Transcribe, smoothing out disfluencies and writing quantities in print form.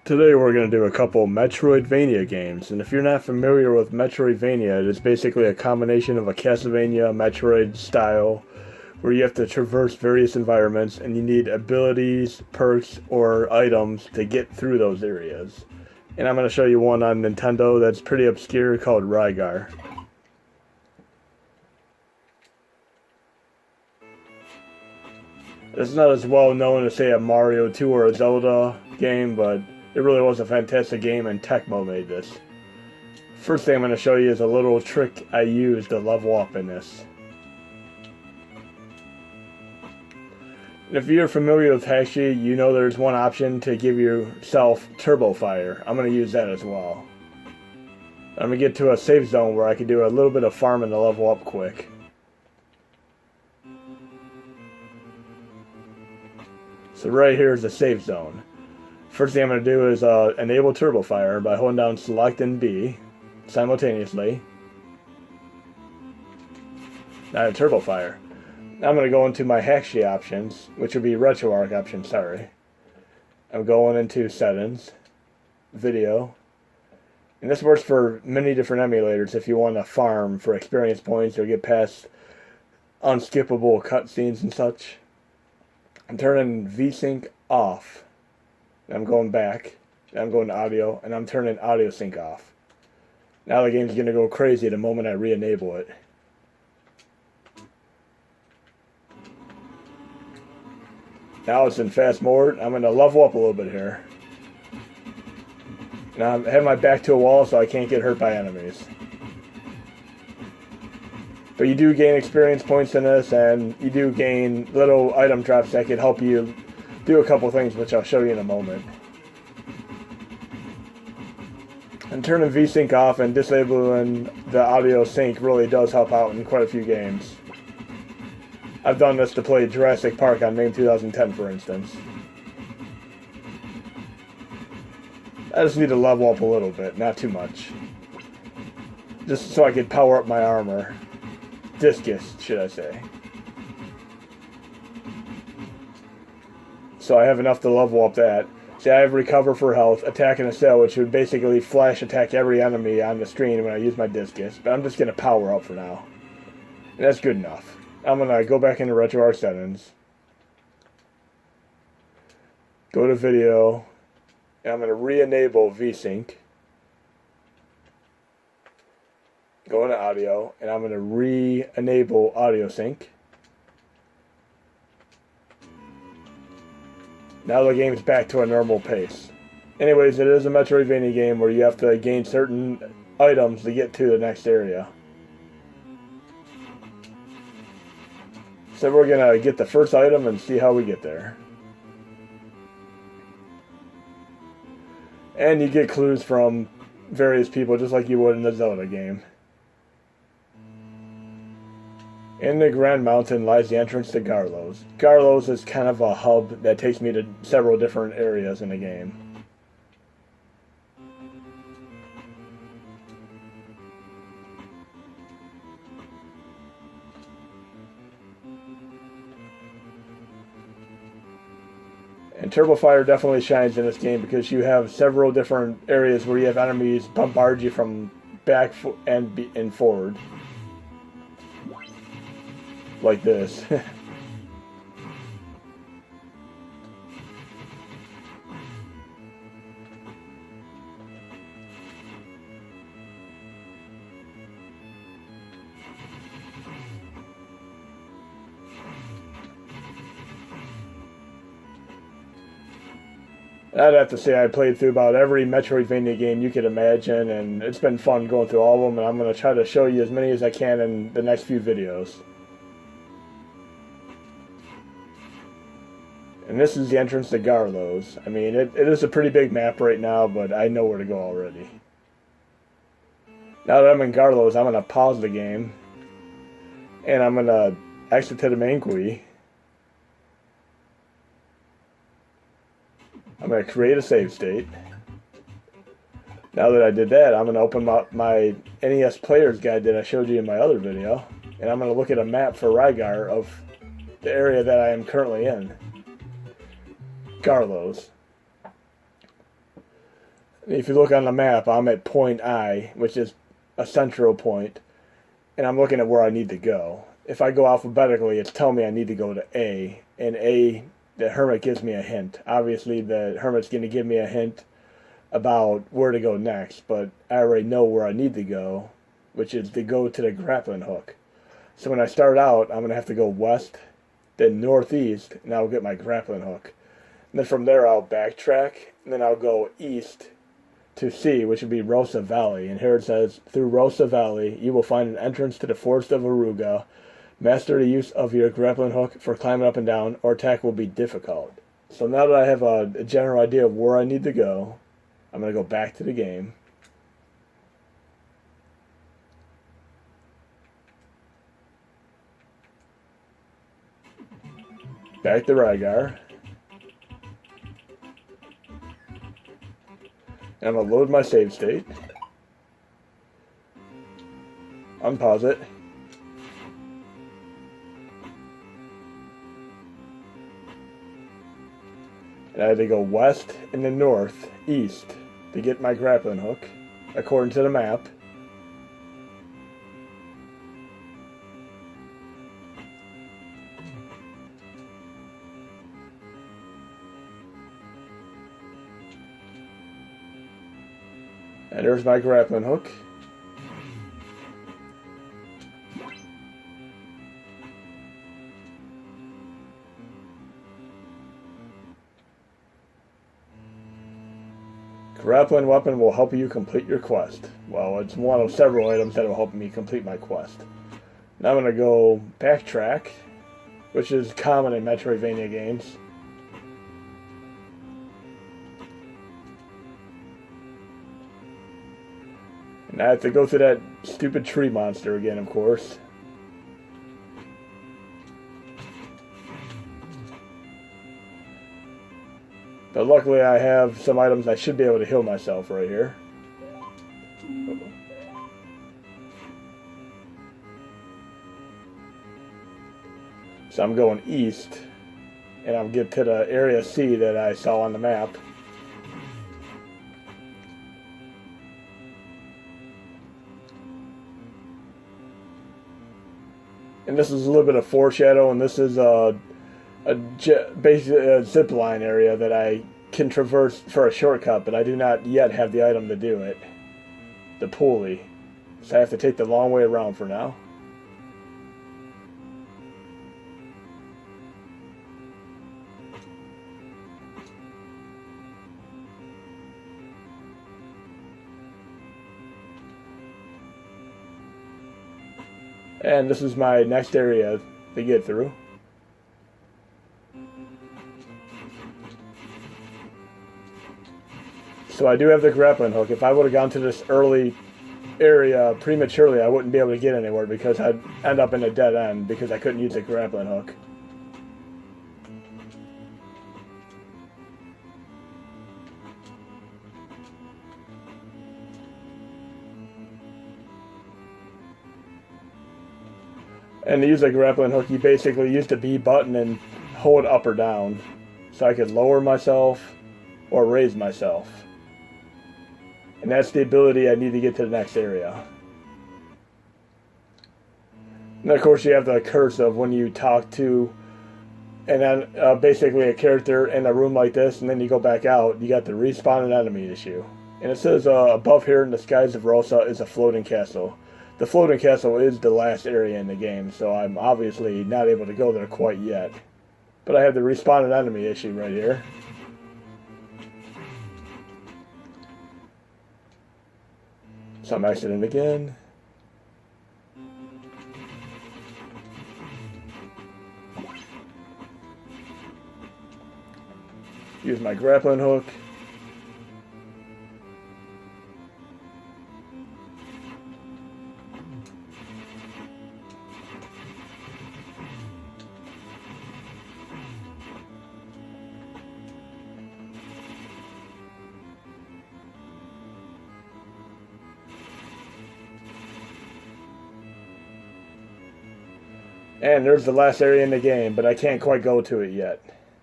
Today we're going to do a couple MetroidVania games, and if you're not familiar with MetroidVania, it is basically a combination of a Castlevania Metroid style, where you have to traverse various environments, and you need abilities, perks, or items to get through those areas. And I'm going to show you one on Nintendo that's pretty obscure called Rygar. It's not as well known as, say, a Mario 2 or a Zelda game, but it really was a fantastic game, and Tecmo made this. First thing I'm going to show you is a little trick I used to level up in this. And if you're familiar with Hashi, you know there's one option to give yourself turbo fire. I'm going to use that as well. I'm going to get to a safe zone where I can do a little bit of farming to level up quick. So right here is the safe zone. First thing I'm going to do is enable turbo fire by holding down select and B simultaneously. Now I have turbo fire. Now I'm going to go into my Hashi options, which would be RetroArch options, sorry. I'm going into settings, video, and this works for many different emulators if you want to farm for experience points or get past unskippable cutscenes and such. I'm turning Vsync off. I'm going back, I'm going to audio, and I'm turning audio sync off. Now the game's going to go crazy the moment I re-enable it. Now it's in fast mode. I'm going to level up a little bit here. Now I have my back to a wall so I can't get hurt by enemies. But you do gain experience points in this, and you do gain little item drops that can help you do a couple things, which I'll show you in a moment. And turning Vsync off and disabling the audio sync really does help out in quite a few games. I've done this to play Jurassic Park on MAME 2010, for instance. I just need to level up a little bit, not too much. Just so I could power up my armor. Discus, should I say. So I have enough to level up that. See, I have recover for health, attack and assail, which would basically flash attack every enemy on the screen when I use my discus. But I'm just going to power up for now. And that's good enough. I'm going to go back into RetroArch settings. Go to video. And I'm going to re-enable Vsync. Go into audio. And I'm going to re-enable audio sync. Now the game's back to a normal pace. Anyways, it is a Metroidvania game where you have to gain certain items to get to the next area. So we're going to get the first item and see how we get there. And you get clues from various people just like you would in the Zelda game. In the Grand Mountain lies the entrance to Garlos. Garlos is kind of a hub that takes me to several different areas in the game. And Turbo Fire definitely shines in this game because you have several different areas where you have enemies bombard you from back and forward. Like this. I'd have to say I played through about every Metroidvania game you could imagine, and it's been fun going through all of them, and I'm going to try to show you as many as I can in the next few videos. And this is the entrance to Garlos. I mean, it is a pretty big map right now, but I know where to go already. Now that I'm in Garlos, I'm going to pause the game. And I'm going to exit to the main GUI. I'm going to create a save state. Now that I did that, I'm going to open up my NES Player's Guide that I showed you in my other video. And I'm going to look at a map for Rygar of the area that I am currently in. Garlos. If you look on the map, I'm at point I, which is a central point, and I'm looking at where I need to go. If I go alphabetically, it's telling me I need to go to A, and A, the hermit gives me a hint. Obviously, the hermit's going to give me a hint about where to go next, but I already know where I need to go, which is to go to the grappling hook. So when I start out, I'm going to have to go west, then northeast, and I'll get my grappling hook. And then from there, I'll backtrack, and then I'll go east to C, which would be Rosa Valley. And here it says, through Rosa Valley, you will find an entrance to the Forest of Aruga. Master the use of your grappling hook for climbing up and down, or attack will be difficult. So now that I have a general idea of where I need to go, I'm going to go back to the game. Back to Rygar. And I'm going to load my save state. Unpause it. And I had to go west and then north, east, to get my grappling hook, according to the map. And there's my grappling hook. Grappling weapon will help you complete your quest. Well, it's one of several items that will help me complete my quest. Now I'm going to go backtrack, which is common in MetroidVania games. And I have to go through that stupid tree monster again, of course. But luckily I have some items I should be able to heal myself right here. So I'm going east, and I'll get to the area C that I saw on the map. And this is a little bit of foreshadow, and this is basically a zip line area that I can traverse for a shortcut, but I do not yet have the item to do it. The pulley. So I have to take the long way around for now. And this is my next area to get through. So I do have the grappling hook. If I would have gone to this early area prematurely, I wouldn't be able to get anywhere because I'd end up in a dead end because I couldn't use the grappling hook. And to use a grappling hook, you basically use the B button and hold up or down. So I could lower myself or raise myself. And that's the ability I need to get to the next area. And of course you have the curse of when you talk to and then basically a character in a room like this, and then you go back out, you got the respawn an enemy issue. And it says above here in the skies of Rosa is a floating castle. The floating castle is the last area in the game, so I'm obviously not able to go there quite yet. But I have the respawn an enemy issue right here. So I'm exiting again. Use my grappling hook. And there's the last area in the game, but I can't quite go to it yet.